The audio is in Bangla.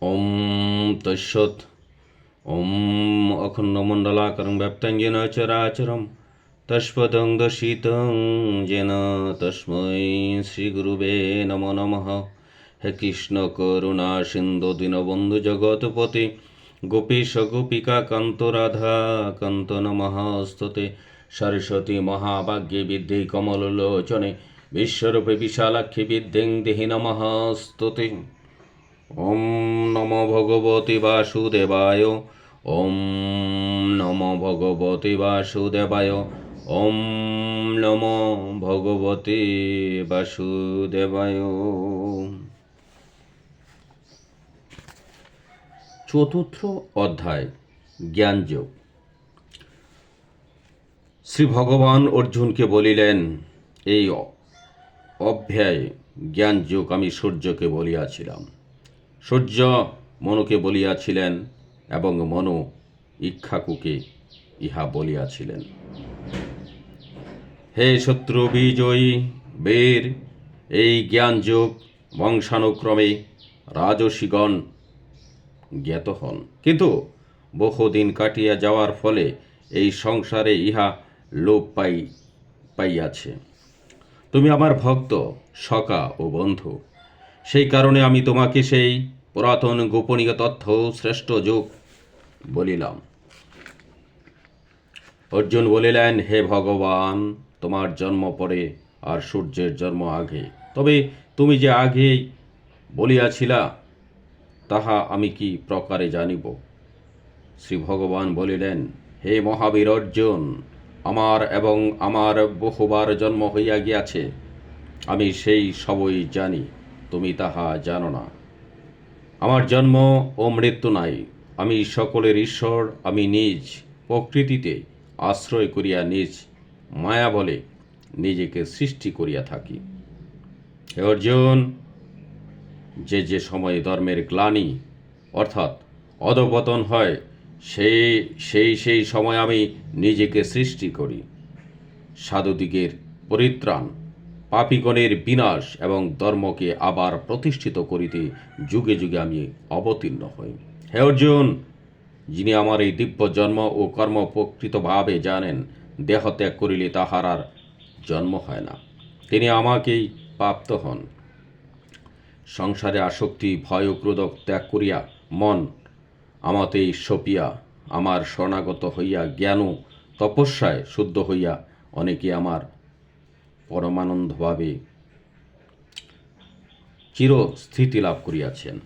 ওম তৎসৎ। ওম অখণ্ডমণ্ডলাকারং ব্যাপ্তং येन চরাচরম তস্পদং দর্শিতং येन তস্मै শ্রীগুরুবে নমো নমঃ। হে কৃষ্ণ করুণা সিন্ধু দীনবন্ধু জগৎপতে গোপীশ গোপিকা কান্ত রাধা কান্ত নমস্তুতে। সরস্বতী মহাভাগ্যে বিদ্যে কমললোচনে বিশ্বরূপে বিশালাক্ষী বিদ্যেং দেহি নমস্তুতে। ওম নমো ভগবতে বাসুদেবায়। ওম নমো ভগবতে বাসুদেবায়। ওম নমো ভগবতে বাসুদেবায়। চতুর্থ অধ্যায় জ্ঞানযোগ। শ্রী ভগবান অর্জুনকে বলিলেন, এই অধ্যায়ে জ্ঞানযোগ আমি সূর্যকে বলিয়াছিলাম, সূর্য মনুকে বলিয়াছিলেন এবং মনু ইক্ষ্বাকুকে ইহা বলিয়াছিলেন। হে শত্রু বিজয়ী বীর, এই জ্ঞানযোগ বংশানুক্রমে রাজসিগণ জ্ঞাত হন, কিন্তু বহুদিন কাটিয়া যাওয়ার ফলে এই সংসারে ইহা লোপ পাইয়াছে। তুমি আমার ভক্ত, সখা ও বন্ধু, সেই কারণে আমি তোমাকে সেই পুরাতন গোপনীয় তথ্য শ্রেষ্ঠ যোগ বলিলাম। অর্জুন বলিলেন, হে ভগবান, তোমার জন্ম পরে আর সূর্যের জন্ম আগে, তবে তুমি যে আগেই বলিয়াছিলা তাহা আমি কি প্রকারে জানিব? শ্রী ভগবান বলিলেন, হে মহাবীর অর্জুন, আমার এবং আমার বহুবার জন্ম হইয়া গিয়াছে, আমি সেই সবই জানি, তুমি তাহা জানো না। আমার জন্ম ও মৃত্যু নাই, আমি সকলের ঈশ্বর, আমি নিজ প্রকৃতিতে আশ্রয় করিয়া নিজ মায়া বলে নিজেকে সৃষ্টি করিয়া থাকি। হে অর্জুন, যে যে সময়ে ধর্মের গ্লানি অর্থাৎ অধঃপতন হয়, সেই সময় আমি নিজেকে সৃষ্টি করি। সাধুদিগের পরিত্রাণ, পাপীগণের বিনাশ এবং ধর্মকে আবার প্রতিষ্ঠিত করিতে যুগে যুগে আমি অবতীর্ণ হই। হে অর্জুন, যিনি আমার এই দিব্য জন্ম ও কর্ম প্রকৃতভাবে জানেন, দেহ ত্যাগ করিলে তাহার আর জন্ম হয় না, তিনি আমাকেই প্রাপ্ত হন। সংসারে আসক্তি, ভয় ও ক্রোধ ত্যাগ করিয়া মন আমাতেই সপিয়া আমার শরণাগত হইয়া জ্ঞান ও তপস্যায় শুদ্ধ হইয়া অনেকে আমার পরমানন্দভাবে চিরস্থিতি লাভ করিয়াছেন।